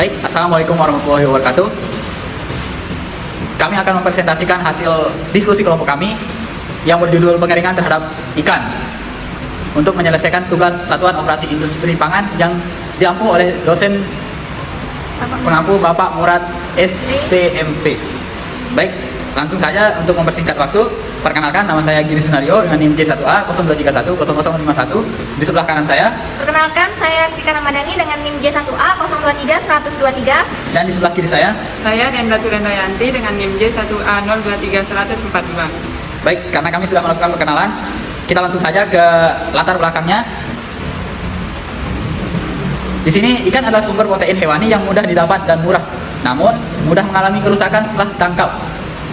Baik, Assalamualaikum warahmatullahi wabarakatuh. Kami akan mempresentasikan hasil diskusi kelompok kami yang berjudul pengeringan terhadap ikan untuk menyelesaikan tugas Satuan Operasi Industri Pangan yang diampu oleh dosen pengampu Bapak Murad SPMP. Baik, langsung saja untuk mempersingkat waktu, perkenalkan nama saya Giri Sunario dengan NIM J1A 02310051 di sebelah kanan saya. Perkenalkan, saya Cika Ramadhani dengan NIM J1A 023123. Dan di sebelah kiri saya Denda Turendayanti dengan NIM J1A 023142. Baik, karena kami sudah melakukan perkenalan, kita langsung saja ke latar belakangnya. Di sini ikan adalah sumber protein hewani yang mudah didapat dan murah, namun mudah mengalami kerusakan setelah ditangkap.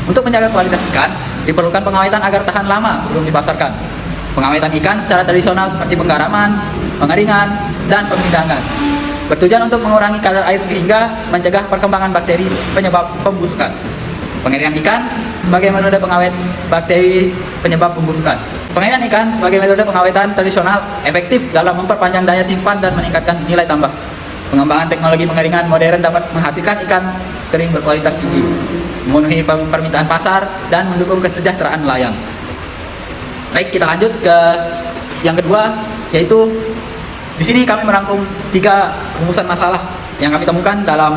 Untuk menjaga kualitas ikan, diperlukan pengawetan agar tahan lama sebelum dipasarkan. Pengawetan ikan secara tradisional seperti penggaraman, pengeringan, dan pemidangan bertujuan untuk mengurangi kadar air sehingga mencegah perkembangan bakteri penyebab pembusukan. Pengeringan ikan sebagai metode pengawet bakteri penyebab pembusukan. Pengeringan ikan sebagai metode pengawetan tradisional efektif dalam memperpanjang daya simpan dan meningkatkan nilai tambah. Pengembangan teknologi pengeringan modern dapat menghasilkan ikan kering berkualitas tinggi, memenuhi permintaan pasar, dan mendukung kesejahteraan nelayan. Baik, kita lanjut ke yang kedua, yaitu di sini kami merangkum 3 rumusan masalah yang kami temukan dalam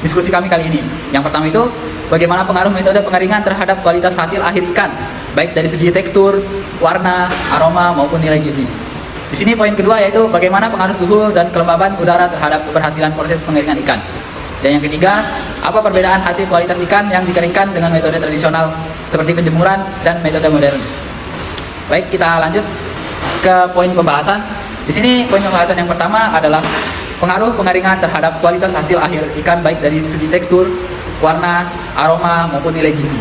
diskusi kami kali ini. Yang pertama itu, bagaimana pengaruh metode pengeringan terhadap kualitas hasil akhir ikan, baik dari segi tekstur, warna, aroma, maupun nilai gizi. Di sini poin kedua yaitu bagaimana pengaruh suhu dan kelembaban udara terhadap keberhasilan proses pengeringan ikan. Dan yang ketiga, apa perbedaan hasil kualitas ikan yang dikeringkan dengan metode tradisional seperti penjemuran dan metode modern. Baik, kita lanjut ke poin pembahasan. Di sini poin pembahasan yang pertama adalah pengaruh pengeringan terhadap kualitas hasil akhir ikan baik dari segi tekstur, warna, aroma, maupun nilai gizi.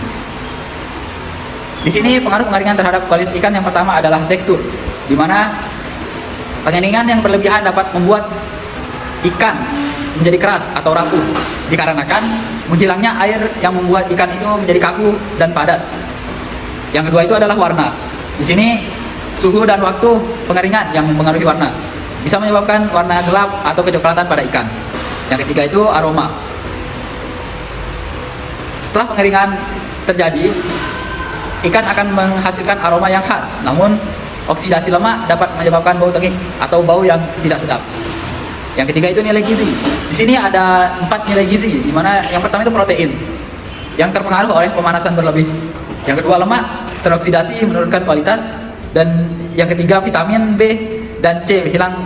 Di sini pengaruh pengeringan terhadap kualitas ikan yang pertama adalah tekstur, di mana pengeringan yang berlebihan dapat membuat ikan menjadi keras atau rapuh, dikarenakan menghilangnya air yang membuat ikan itu menjadi kaku dan padat. Yang kedua itu adalah warna. Di sini suhu dan waktu pengeringan yang mempengaruhi warna bisa menyebabkan warna gelap atau kecoklatan pada ikan. Yang ketiga itu aroma. Setelah pengeringan terjadi, ikan akan menghasilkan aroma yang khas, namun oksidasi lemak dapat menyebabkan bau tengik atau bau yang tidak sedap. Yang ketiga itu nilai gizi. Di sini ada 4 nilai gizi, di mana yang pertama itu protein yang terpengaruh oleh pemanasan berlebih. Yang kedua lemak teroksidasi menurunkan kualitas, dan yang ketiga vitamin B dan C hilang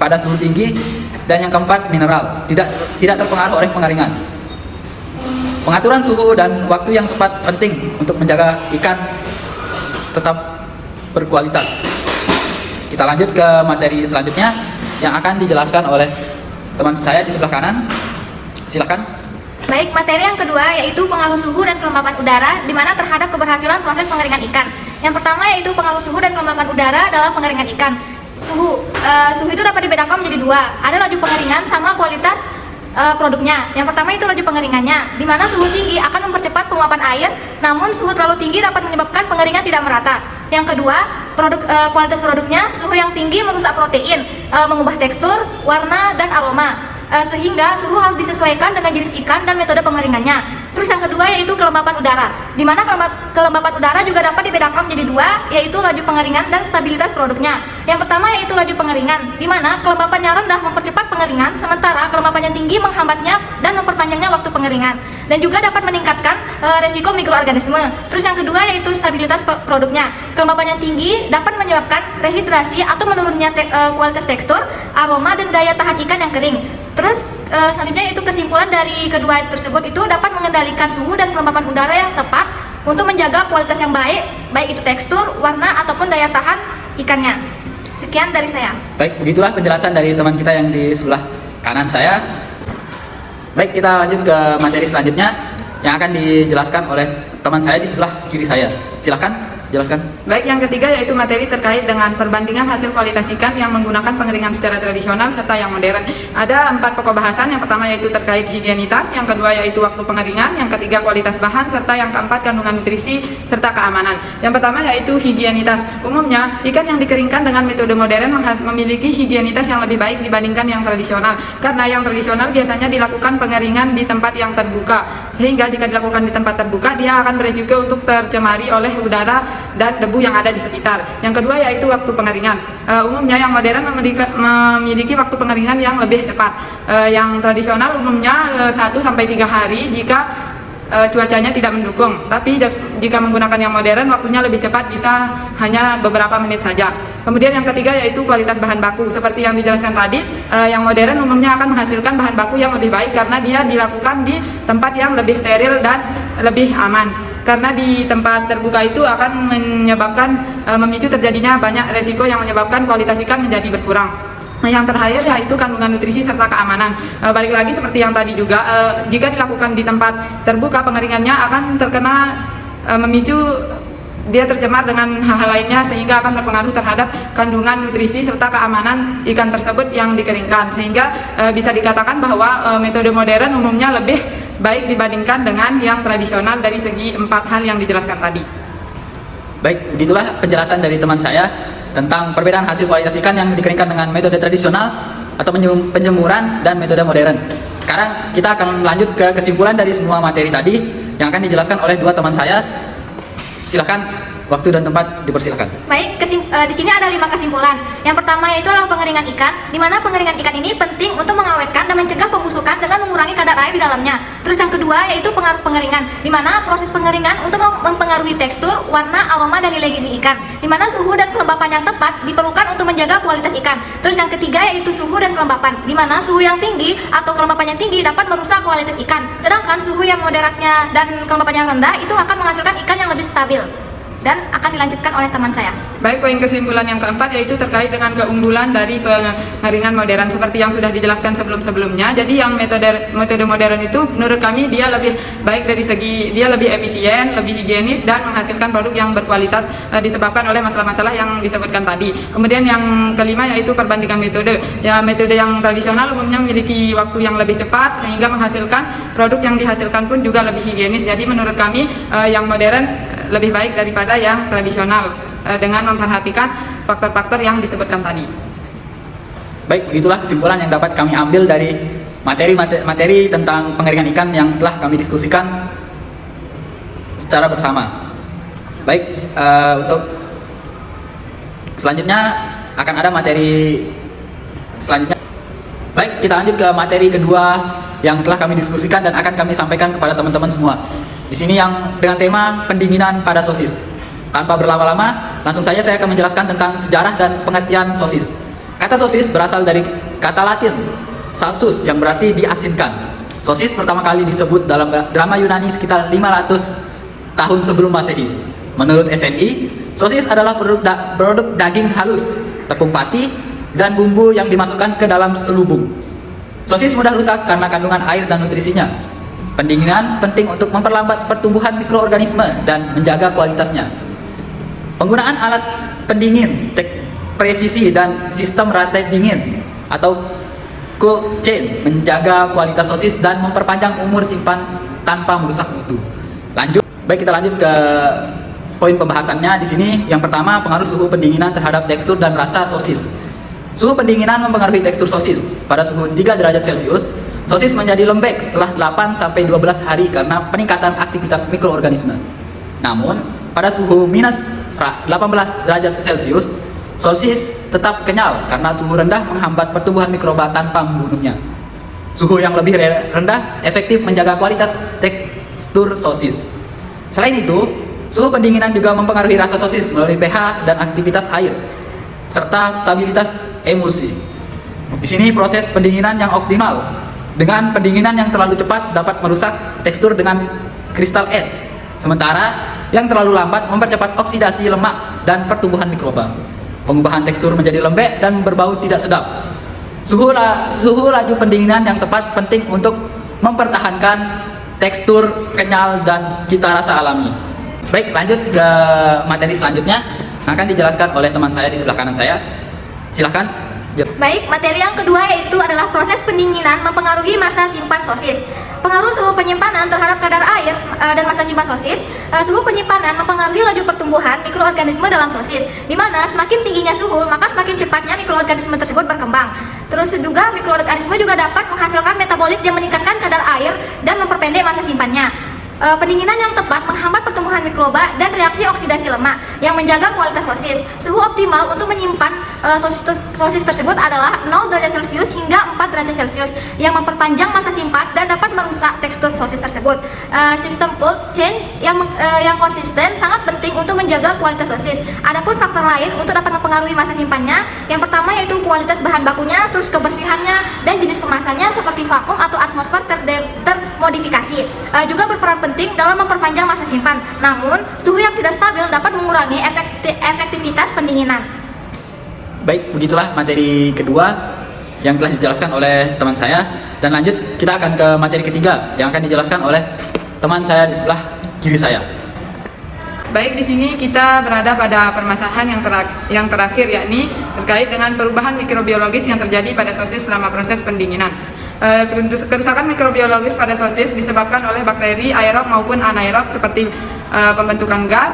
pada suhu tinggi, dan yang keempat mineral tidak terpengaruh oleh pengeringan. Pengaturan suhu dan waktu yang tepat penting untuk menjaga ikan tetap berkualitas. Kita lanjut ke materi selanjutnya yang akan dijelaskan oleh teman saya di sebelah kanan. Silakan. Baik, materi yang kedua yaitu pengaruh suhu dan kelembapan udara di mana terhadap keberhasilan proses pengeringan ikan. Yang pertama yaitu pengaruh suhu dan kelembapan udara dalam pengeringan ikan. Suhu itu dapat dibedakan menjadi 2. Ada laju pengeringan sama kualitas produknya. Yang pertama itu laju pengeringannya, di mana suhu tinggi akan mempercepat penguapan air, namun suhu terlalu tinggi dapat menyebabkan pengeringan tidak merata. Yang kedua, kualitas produknya, suhu yang tinggi merusak protein, mengubah tekstur, warna, dan aroma. Sehingga suhu harus disesuaikan dengan jenis ikan dan metode pengeringannya. Terus yang kedua yaitu kelembapan udara, di mana kelembapan udara juga dapat dibedakan menjadi 2, yaitu laju pengeringan dan stabilitas produknya. Yang pertama yaitu laju pengeringan, di mana kelembapannya rendah mempercepat pengeringan, sementara kelembapannya tinggi menghambatnya dan memperpanjangnya waktu pengeringan, dan juga dapat meningkatkan resiko mikroorganisme. Terus yang kedua yaitu stabilitas produknya, kelembapan yang tinggi dapat menyebabkan rehidrasi atau menurunnya kualitas tekstur, aroma, dan daya tahan ikan yang kering. Terus selanjutnya itu kesimpulan dari kedua tersebut itu dapat mengendalikan suhu dan kelembapan udara yang tepat untuk menjaga kualitas yang baik itu tekstur, warna, ataupun daya tahan ikannya. Sekian dari saya. Baik, begitulah penjelasan dari teman kita yang di sebelah kanan saya. Baik, kita lanjut ke materi selanjutnya yang akan dijelaskan oleh teman saya di sebelah kiri saya. Silakan, jelaskan. Baik, yang ketiga yaitu materi terkait dengan perbandingan hasil kualitas ikan yang menggunakan pengeringan secara tradisional serta yang modern. Ada 4 pokok bahasan. Yang pertama yaitu terkait higienitas, yang kedua yaitu waktu pengeringan, yang ketiga kualitas bahan, serta yang keempat kandungan nutrisi serta keamanan. Yang pertama yaitu higienitas. Umumnya ikan yang dikeringkan dengan metode modern memiliki higienitas yang lebih baik dibandingkan yang tradisional. Karena yang tradisional biasanya dilakukan pengeringan di tempat yang terbuka, sehingga jika dilakukan di tempat terbuka dia akan beresiko untuk tercemari oleh udara dan debu yang ada di sekitar. Yang kedua yaitu waktu pengeringan. Umumnya yang modern memiliki waktu pengeringan yang lebih cepat. Yang tradisional umumnya 1-3 hari jika cuacanya tidak mendukung. Tapi jika menggunakan yang modern waktunya lebih cepat, bisa hanya beberapa menit saja. Kemudian yang ketiga yaitu kualitas bahan baku. Seperti yang dijelaskan tadi, yang modern umumnya akan menghasilkan bahan baku yang lebih baik karena dia dilakukan di tempat yang lebih steril dan lebih aman. Karena di tempat terbuka itu akan memicu terjadinya banyak resiko yang menyebabkan kualitas ikan menjadi berkurang. Yang terakhir yaitu kandungan nutrisi serta keamanan. Balik lagi seperti yang tadi juga, jika dilakukan di tempat terbuka, pengeringannya akan memicu dia tercemar dengan hal-hal lainnya, sehingga akan berpengaruh terhadap kandungan nutrisi serta keamanan ikan tersebut yang dikeringkan, sehingga bisa dikatakan bahwa metode modern umumnya lebih baik dibandingkan dengan yang tradisional dari segi 4 hal yang dijelaskan tadi. Baik, begitulah penjelasan dari teman saya tentang perbedaan hasil kualitas ikan yang dikeringkan dengan metode tradisional atau penjemuran dan metode modern. Sekarang kita akan lanjut ke kesimpulan dari semua materi tadi yang akan dijelaskan oleh 2 teman saya. Silakan, waktu dan tempat dipersilakan. Baik, di sini ada 5 kesimpulan. Yang pertama yaitu adalah pengeringan ikan, di mana pengeringan ikan ini penting untuk mengawetkan dan mencegah pembusukan dengan mengurangi kadar air di dalamnya. Terus yang kedua yaitu pengaruh pengeringan, di mana proses pengeringan untuk mempengaruhi tekstur, warna, aroma, dan nilai gizi ikan, di mana suhu dan kelembapan yang tepat diperlukan untuk menjaga kualitas ikan. Terus yang ketiga yaitu suhu dan kelembapan, di mana suhu yang tinggi atau kelembapan yang tinggi dapat merusak kualitas ikan, sedangkan suhu yang moderatnya dan kelembapan yang rendah itu akan menghasilkan ikan yang lebih stabil. Dan akan dilanjutkan oleh teman saya. Baik, poin kesimpulan yang keempat yaitu terkait dengan keunggulan dari pengeringan modern seperti yang sudah dijelaskan sebelum-sebelumnya. Jadi yang metode modern itu menurut kami dia lebih baik dari segi dia lebih efisien, lebih higienis, dan menghasilkan produk yang berkualitas disebabkan oleh masalah-masalah yang disebutkan tadi. Kemudian yang kelima yaitu perbandingan metode. Ya, metode yang tradisional umumnya memiliki waktu yang lebih cepat sehingga menghasilkan produk yang dihasilkan pun juga lebih higienis. Jadi menurut kami yang modern lebih baik daripada yang tradisional dengan memperhatikan faktor-faktor yang disebutkan tadi. Baik, begitulah kesimpulan yang dapat kami ambil dari materi tentang pengeringan ikan yang telah kami diskusikan secara bersama. Baik, untuk selanjutnya akan ada materi selanjutnya. Baik, kita lanjut ke materi kedua yang telah kami diskusikan dan akan kami sampaikan kepada teman-teman semua. Di sini yang dengan tema pendinginan pada sosis. Tanpa berlama-lama, langsung saja saya akan menjelaskan tentang sejarah dan pengertian sosis. Kata sosis berasal dari kata Latin salsus yang berarti diasinkan. Sosis pertama kali disebut dalam drama Yunani sekitar 500 tahun sebelum Masehi. Menurut SNI, sosis adalah produk daging halus, tepung pati, dan bumbu yang dimasukkan ke dalam selubung. Sosis mudah rusak karena kandungan air dan nutrisinya. Pendinginan penting untuk memperlambat pertumbuhan mikroorganisme dan menjaga kualitasnya. Penggunaan alat pendingin, presisi, dan sistem rantai dingin atau cold chain menjaga kualitas sosis dan memperpanjang umur simpan tanpa merusak mutu. Baik, kita lanjut ke poin pembahasannya di sini. Yang pertama, pengaruh suhu pendinginan terhadap tekstur dan rasa sosis. Suhu pendinginan mempengaruhi tekstur sosis. Pada suhu 3 derajat Celcius, sosis menjadi lembek setelah 8-12 hari karena peningkatan aktivitas mikroorganisme. Namun, pada suhu minus 18 derajat Celcius, sosis tetap kenyal karena suhu rendah menghambat pertumbuhan mikroba tanpa membunuhnya. Suhu yang lebih rendah efektif menjaga kualitas tekstur sosis. Selain itu, suhu pendinginan juga mempengaruhi rasa sosis melalui pH dan aktivitas air, serta stabilitas emulsi. Di sini proses pendinginan yang optimal. Dengan pendinginan yang terlalu cepat dapat merusak tekstur dengan kristal es, sementara yang terlalu lambat mempercepat oksidasi lemak dan pertumbuhan mikroba. Pengubahan tekstur menjadi lembek dan berbau tidak sedap. Suhu laju pendinginan yang tepat penting untuk mempertahankan tekstur kenyal dan cita rasa alami. Baik, lanjut ke materi selanjutnya. akan dijelaskan oleh teman saya di sebelah kanan saya. Silahkan. Baik, materi yang kedua yaitu adalah proses pendinginan mempengaruhi masa simpan sosis. Pengaruh suhu penyimpanan terhadap kadar air dan masa simpan sosis. Suhu penyimpanan mempengaruhi laju pertumbuhan mikroorganisme dalam sosis, di mana semakin tingginya suhu, maka semakin cepatnya mikroorganisme tersebut berkembang. Terus juga mikroorganisme juga dapat menghasilkan metabolit yang meningkatkan kadar air dan memperpendek masa simpannya. Pendinginan yang tepat menghambat pertumbuhan mikroba dan reaksi oksidasi lemak yang menjaga kualitas sosis. Suhu optimal untuk menyimpan sosis tersebut adalah 0 derajat Celcius hingga 4 derajat Celcius yang memperpanjang masa simpan dan dapat merusak tekstur sosis tersebut. Sistem cold chain yang konsisten sangat penting untuk menjaga kualitas sosis. Adapun faktor lain untuk dapat mempengaruhi masa simpannya, yang pertama yaitu kualitas bahan bakunya, terus kebersihannya dan jenis kemasannya seperti vakum atau atmosfer termodifikasi. Juga berperan penting dalam memperpanjang masa simpan. Namun, suhu yang tidak stabil dapat mengurangi efektivitas pendinginan. Baik, begitulah materi kedua yang telah dijelaskan oleh teman saya. Dan lanjut, kita akan ke materi ketiga yang akan dijelaskan oleh teman saya di sebelah kiri saya. Baik, di sini kita berada pada permasalahan yang terakhir, yakni terkait dengan perubahan mikrobiologis yang terjadi pada sosis selama proses pendinginan. Kerusakan mikrobiologis pada sosis disebabkan oleh bakteri aerob maupun anaerob seperti pembentukan gas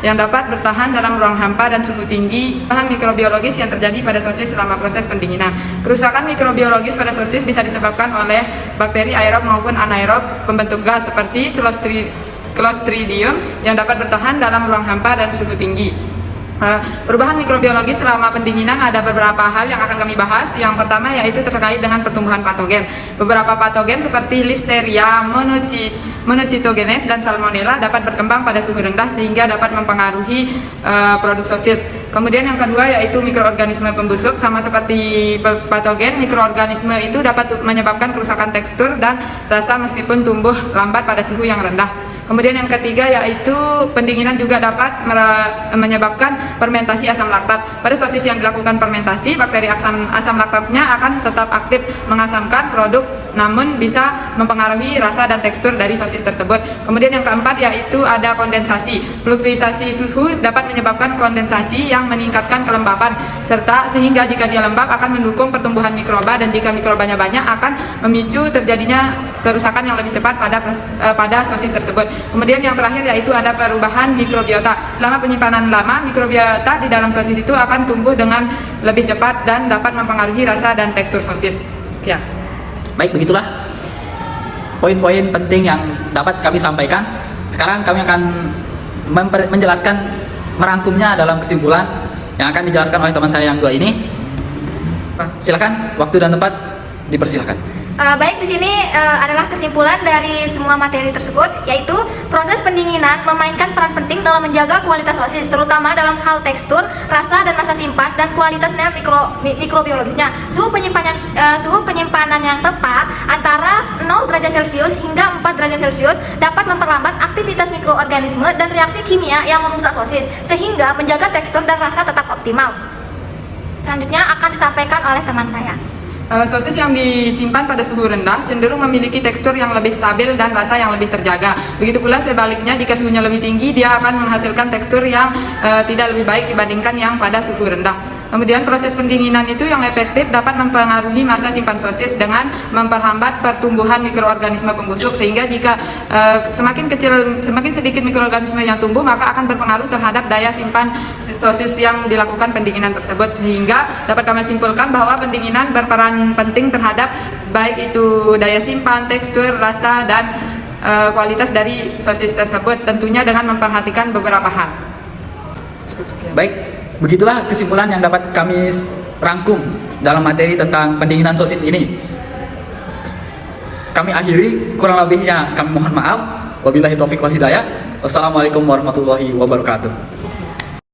yang dapat bertahan dalam ruang hampa dan suhu tinggi. Bahan mikrobiologis yang terjadi pada sosis selama proses pendinginan. Kerusakan mikrobiologis pada sosis bisa disebabkan oleh bakteri aerob maupun anaerob pembentuk gas seperti Clostridium yang dapat bertahan dalam ruang hampa dan suhu tinggi. Perubahan mikrobiologis selama pendinginan ada beberapa hal yang akan kami bahas. Yang pertama yaitu terkait dengan pertumbuhan patogen. Beberapa patogen seperti Listeria, Monocytogenes, dan Salmonella dapat berkembang pada suhu rendah sehingga dapat mempengaruhi produk sosis. Kemudian yang kedua yaitu mikroorganisme pembusuk. Sama seperti patogen, mikroorganisme itu dapat menyebabkan kerusakan tekstur dan rasa meskipun tumbuh lambat pada suhu yang rendah. Kemudian yang ketiga yaitu pendinginan juga dapat menyebabkan fermentasi asam laktat. Pada sosis yang dilakukan fermentasi, bakteri asam laktatnya akan tetap aktif mengasamkan produk, namun bisa mempengaruhi rasa dan tekstur dari sosis tersebut. Kemudian yang keempat yaitu ada kondensasi. Fluktuasasi suhu dapat menyebabkan kondensasi yang meningkatkan kelembapan, serta sehingga jika dia lembab akan mendukung pertumbuhan mikroba, dan jika mikrobanya banyak akan memicu terjadinya kerusakan yang lebih cepat pada sosis tersebut. Kemudian yang terakhir yaitu ada perubahan mikrobiota. Selama penyimpanan lama, mikrobiota di dalam sosis itu akan tumbuh dengan lebih cepat dan dapat mempengaruhi rasa dan tekstur sosis. Sekian. Baik, begitulah poin-poin penting yang dapat kami sampaikan. Sekarang kami akan menjelaskan, merangkumnya dalam kesimpulan yang akan dijelaskan oleh teman saya yang dua ini. Silakan, waktu dan tempat dipersilakan. Baik, di sini adalah kesimpulan dari semua materi tersebut, yaitu proses pendinginan memainkan peran penting dalam menjaga kualitas sosis, terutama dalam hal tekstur, rasa, dan masa simpan, dan kualitasnya mikrobiologisnya. Suhu penyimpanan yang tepat antara 0 derajat Celcius hingga 4 derajat Celcius dapat memperlambat aktivitas mikroorganisme dan reaksi kimia yang merusak sosis, sehingga menjaga tekstur dan rasa tetap optimal. Selanjutnya akan disampaikan oleh teman saya. Sosis yang disimpan pada suhu rendah cenderung memiliki tekstur yang lebih stabil dan rasa yang lebih terjaga. Begitu pula sebaliknya, jika suhunya lebih tinggi, dia akan menghasilkan tekstur yang tidak lebih baik dibandingkan yang pada suhu rendah. Kemudian proses pendinginan itu yang efektif dapat mempengaruhi masa simpan sosis dengan memperhambat pertumbuhan mikroorganisme pembusuk, sehingga jika semakin sedikit mikroorganisme yang tumbuh, maka akan berpengaruh terhadap daya simpan sosis yang dilakukan pendinginan tersebut. Sehingga dapat kami simpulkan bahwa pendinginan berperan penting terhadap baik itu daya simpan, tekstur, rasa, dan kualitas dari sosis tersebut, tentunya dengan memperhatikan beberapa hal. Baik, begitulah kesimpulan yang dapat kami rangkum dalam materi tentang pendinginan sosis ini. Kami akhiri, kurang lebihnya kami mohon maaf. Wabillahi taufiq wal hidayah. Wassalamualaikum warahmatullahi wabarakatuh.